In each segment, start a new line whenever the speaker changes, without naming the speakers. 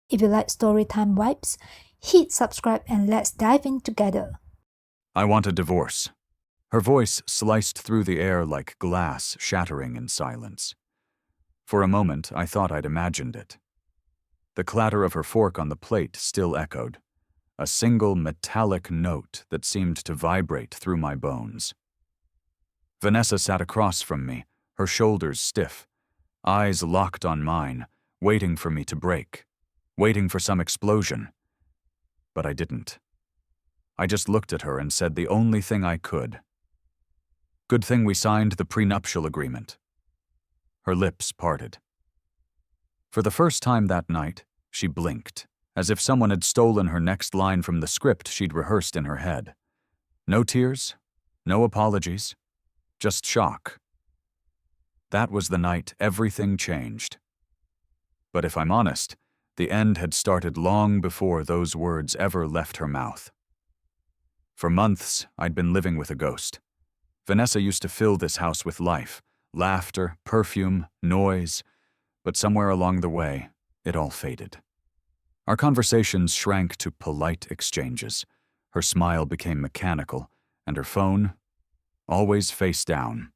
If you like storytime vibes, hit subscribe and let's dive in together.
I want a divorce. Her voice sliced through the air like glass shattering in silence. For a moment, I thought I'd imagined it. The clatter of her fork on the plate still echoed, a single metallic note that seemed to vibrate through my bones. Vanessa sat across from me, her shoulders stiff, eyes locked on mine, waiting for me to break, waiting for some explosion. But I didn't. I just looked at her and said the only thing I could. Good thing we signed the prenuptial agreement. Her lips parted. For the first time that night, she blinked, as if someone had stolen her next line from the script she'd rehearsed in her head. No tears, no apologies, just shock. That was the night everything changed. But if I'm honest, the end had started long before those words ever left her mouth. For months, I'd been living with a ghost. Vanessa used to fill this house with life, laughter, perfume, noise, but somewhere along the way, it all faded. Our conversations shrank to polite exchanges. Her smile became mechanical, and her phone, always face down.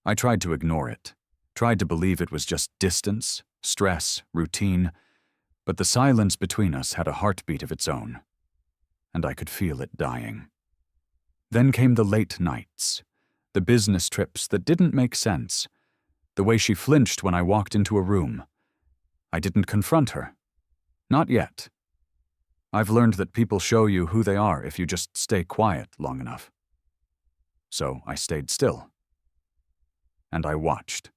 I tried to ignore it, tried to believe it was just distance, stress, routine, but the silence between us had a heartbeat of its own, and I could feel it dying. Then came the late nights, the business trips that didn't make sense, the way she flinched when I walked into a room. I didn't confront her. Not yet. I've learned that people show you who they are if you just stay quiet long enough. So I stayed still. And I watched.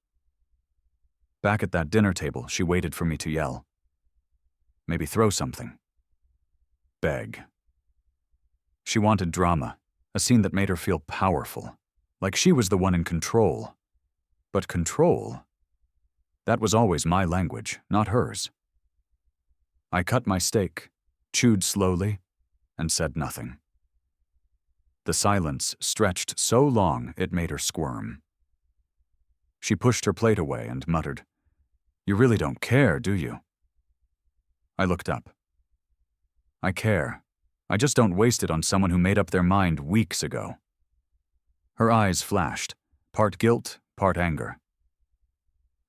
Back at that dinner table, she waited for me to yell. Maybe throw something. Beg. She wanted drama, a scene that made her feel powerful, like she was the one in control. But control? That was always my language, not hers. I cut my steak, chewed slowly, and said nothing. The silence stretched so long it made her squirm. She pushed her plate away and muttered, "You really don't care, do you?" I looked up. I care. I just don't waste it on someone who made up their mind weeks ago. Her eyes flashed, part guilt, part anger.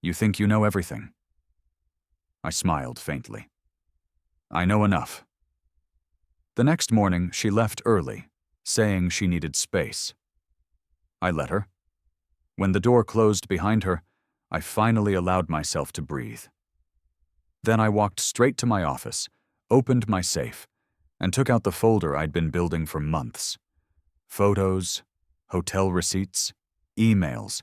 You think you know everything? I smiled faintly. I know enough. The next morning, she left early, saying she needed space. I let her. When the door closed behind her, I finally allowed myself to breathe. Then I walked straight to my office, opened my safe, and took out the folder I'd been building for months. Photos, hotel receipts, emails,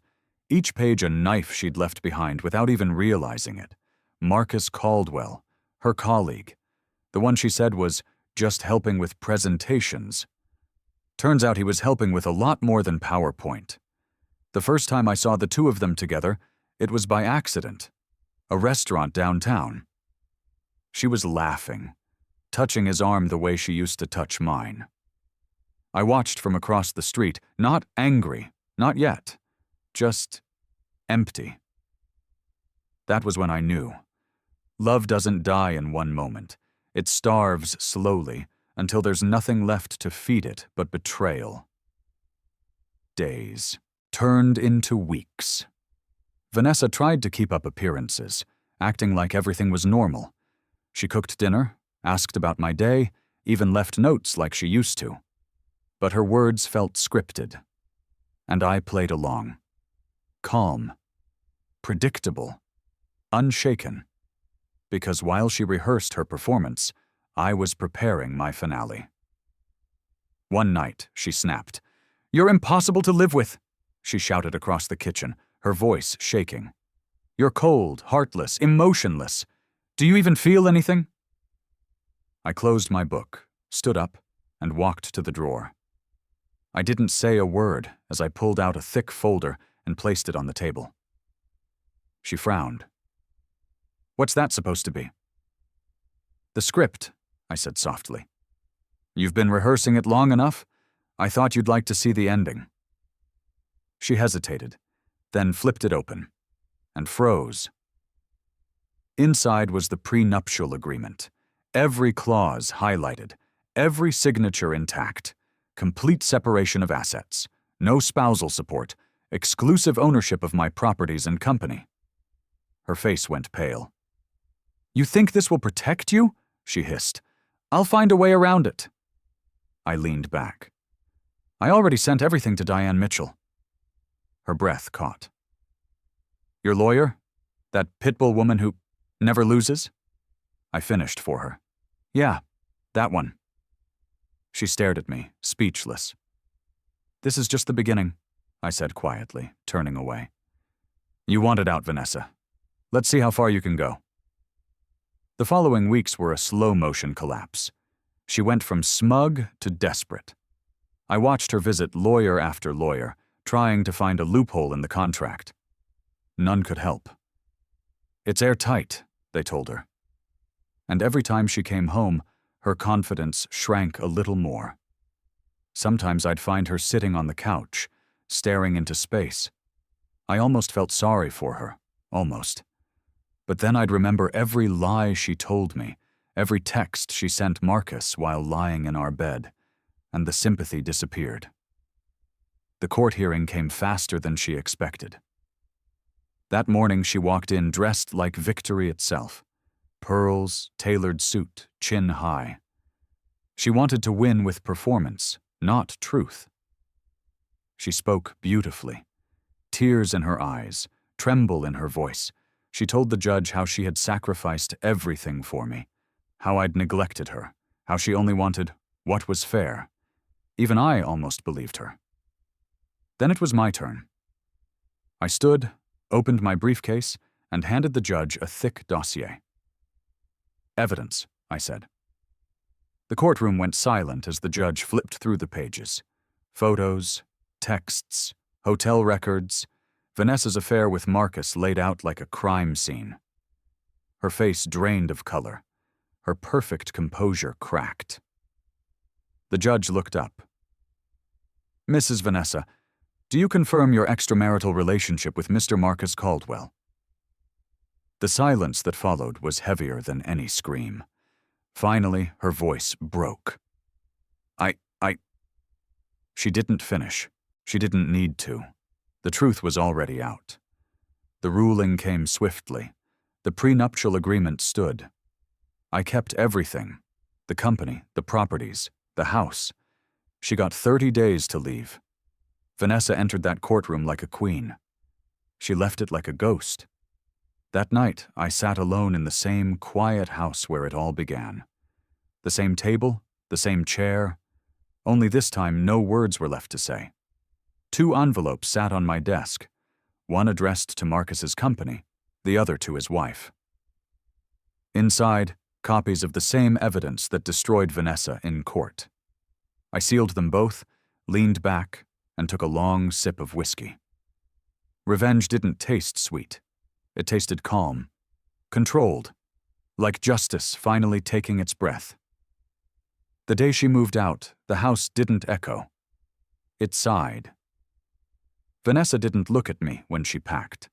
each page a knife she'd left behind without even realizing it. Marcus Caldwell, her colleague, the one she said was just helping with presentations. Turns out he was helping with a lot more than PowerPoint. The first time I saw the two of them together, it was by accident. A restaurant downtown. She was laughing, touching his arm the way she used to touch mine. I watched from across the street, not angry, not yet, just empty. That was when I knew. Love doesn't die in one moment. It starves slowly until there's nothing left to feed it but betrayal. Days turned into weeks. Vanessa tried to keep up appearances, acting like everything was normal. She cooked dinner, asked about my day, even left notes like she used to. But her words felt scripted, and I played along. Calm, predictable, unshaken. Because while she rehearsed her performance, I was preparing my finale. One night, she snapped. "You're impossible to live with," she shouted across the kitchen, her voice shaking. "You're cold, heartless, emotionless. Do you even feel anything?" I closed my book, stood up, and walked to the drawer. I didn't say a word as I pulled out a thick folder and placed it on the table. She frowned. "What's that supposed to be?" "The script," I said softly. "You've been rehearsing it long enough? I thought you'd like to see the ending." She hesitated, then flipped it open, and froze. Inside was the prenuptial agreement. Every clause highlighted, every signature intact. Complete separation of assets, no spousal support, exclusive ownership of my properties and company. Her face went pale. "You think this will protect you?" she hissed. "I'll find a way around it." I leaned back. "I already sent everything to Diane Mitchell." Her breath caught. "Your lawyer? That pitbull woman who never loses?" I finished for her. "Yeah, that one." She stared at me, speechless. "This is just the beginning," I said quietly, turning away. "You want it out, Vanessa. Let's see how far you can go." The following weeks were a slow-motion collapse. She went from smug to desperate. I watched her visit lawyer after lawyer, trying to find a loophole in the contract. None could help. "It's airtight," they told her. And every time she came home, her confidence shrank a little more. Sometimes I'd find her sitting on the couch, staring into space. I almost felt sorry for her, almost. But then I'd remember every lie she told me, every text she sent Marcus while lying in our bed, and the sympathy disappeared. The court hearing came faster than she expected. That morning she walked in dressed like victory itself. Pearls, tailored suit, chin high. She wanted to win with performance, not truth. She spoke beautifully. Tears in her eyes, tremble in her voice. She told the judge how she had sacrificed everything for me, how I'd neglected her, how she only wanted what was fair. Even I almost believed her. Then it was my turn. I stood, opened my briefcase, and handed the judge a thick dossier. "Evidence," I said. The courtroom went silent as the judge flipped through the pages. Photos, texts, hotel records, Vanessa's affair with Marcus laid out like a crime scene. Her face drained of color. Her perfect composure cracked. The judge looked up. "Mrs. Vanessa, do you confirm your extramarital relationship with Mr. Marcus Caldwell?" The silence that followed was heavier than any scream. Finally, her voice broke. I. She didn't finish. She didn't need to. The truth was already out. The ruling came swiftly. The prenuptial agreement stood. I kept everything. The company, the properties, the house. She got 30 days to leave. Vanessa entered that courtroom like a queen. She left it like a ghost. That night, I sat alone in the same quiet house where it all began. The same table, the same chair, only this time no words were left to say. 2 envelopes sat on my desk, one addressed to Marcus's company, the other to his wife. Inside, copies of the same evidence that destroyed Vanessa in court. I sealed them both, leaned back, and took a long sip of whiskey. Revenge didn't taste sweet. It tasted calm, controlled, like justice finally taking its breath. The day she moved out, the house didn't echo. It sighed. Vanessa didn't look at me when she packed.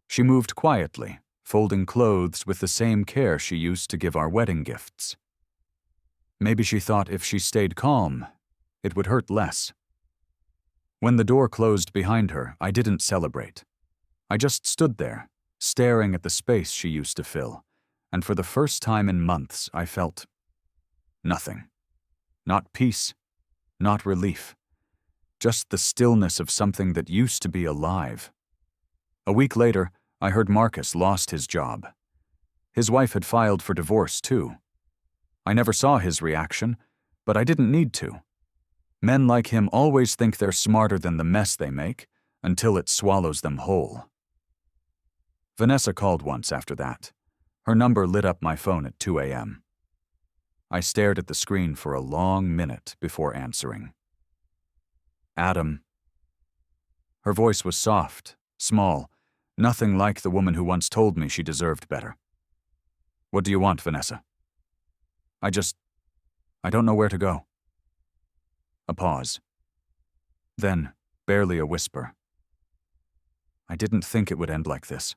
She moved quietly, folding clothes with the same care she used to give our wedding gifts. Maybe she thought if she stayed calm, it would hurt less. When the door closed behind her, I didn't celebrate. I just stood there, staring at the space she used to fill, and for the first time in months I felt nothing. Not peace, not relief. Just the stillness of something that used to be alive. A week later, I heard Marcus lost his job. His wife had filed for divorce, too. I never saw his reaction, but I didn't need to. Men like him always think they're smarter than the mess they make, until it swallows them whole. Vanessa called once after that. Her number lit up my phone at 2 a.m. I stared at the screen for a long minute before answering. "Adam." Her voice was soft, small, nothing like the woman who once told me she deserved better. "What do you want, Vanessa?" I don't know where to go." A pause. Then, barely a whisper. "I didn't think it would end like this.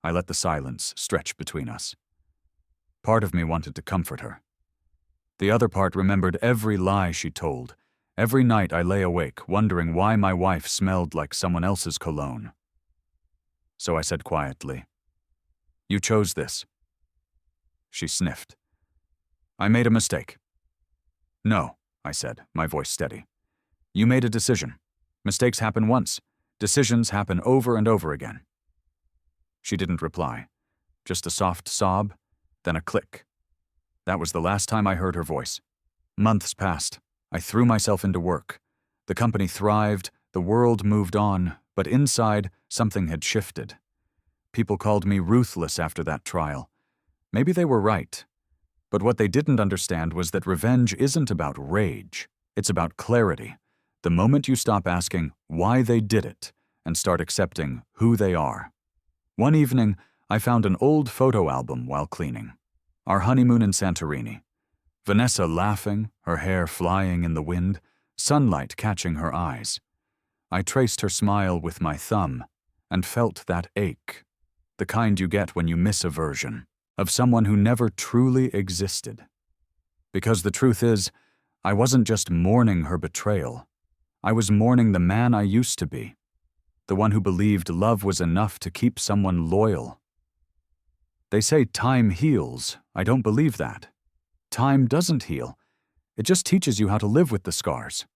I let the silence stretch between us. Part of me wanted to comfort her. The other part remembered every lie she told. Every night I lay awake, wondering why my wife smelled like someone else's cologne. So I said quietly, "You chose this." She sniffed. "I made a mistake." "No," I said, my voice steady. "You made a decision. Mistakes happen once. Decisions happen over and over again." She didn't reply. Just a soft sob, then a click. That was the last time I heard her voice. Months passed. I threw myself into work. The company thrived, the world moved on, but inside, something had shifted. People called me ruthless after that trial. Maybe they were right. But what they didn't understand was that revenge isn't about rage. It's about clarity. The moment you stop asking why they did it and start accepting who they are. One evening, I found an old photo album while cleaning. Our honeymoon in Santorini. Vanessa laughing, her hair flying in the wind, sunlight catching her eyes. I traced her smile with my thumb and felt that ache, the kind you get when you miss a version of someone who never truly existed. Because the truth is, I wasn't just mourning her betrayal. I was mourning the man I used to be, the one who believed love was enough to keep someone loyal. They say time heals. I don't believe that. Time doesn't heal. It just teaches you how to live with the scars.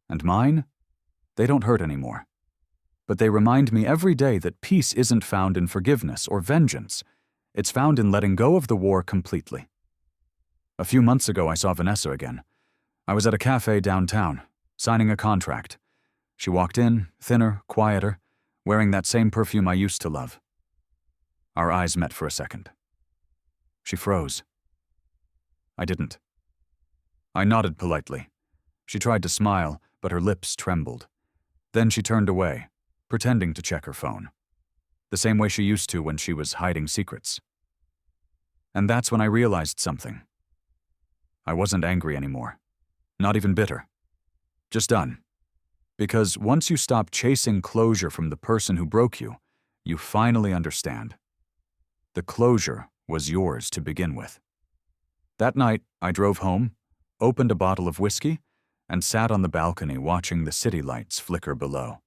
And mine? They don't hurt anymore. But they remind me every day that peace isn't found in forgiveness or vengeance. It's found in letting go of the war completely. A few months ago, I saw Vanessa again. I was at a cafe downtown, signing a contract. She walked in, thinner, quieter, wearing that same perfume I used to love. Our eyes met for a second. She froze. I didn't. I nodded politely. She tried to smile, but her lips trembled. Then she turned away, pretending to check her phone, the same way she used to when she was hiding secrets. And that's when I realized something. I wasn't angry anymore, not even bitter, just done. Because once you stop chasing closure from the person who broke you, you finally understand. The closure was yours to begin with. That night, I drove home, opened a bottle of whiskey, and sat on the balcony watching the city lights flicker below.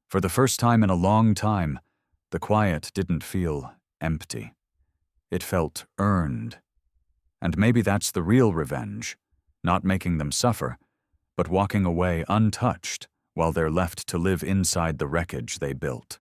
For the first time in a long time, the quiet didn't feel empty. It felt earned. And maybe that's the real revenge, not making them suffer, but walking away untouched while they're left to live inside the wreckage they built.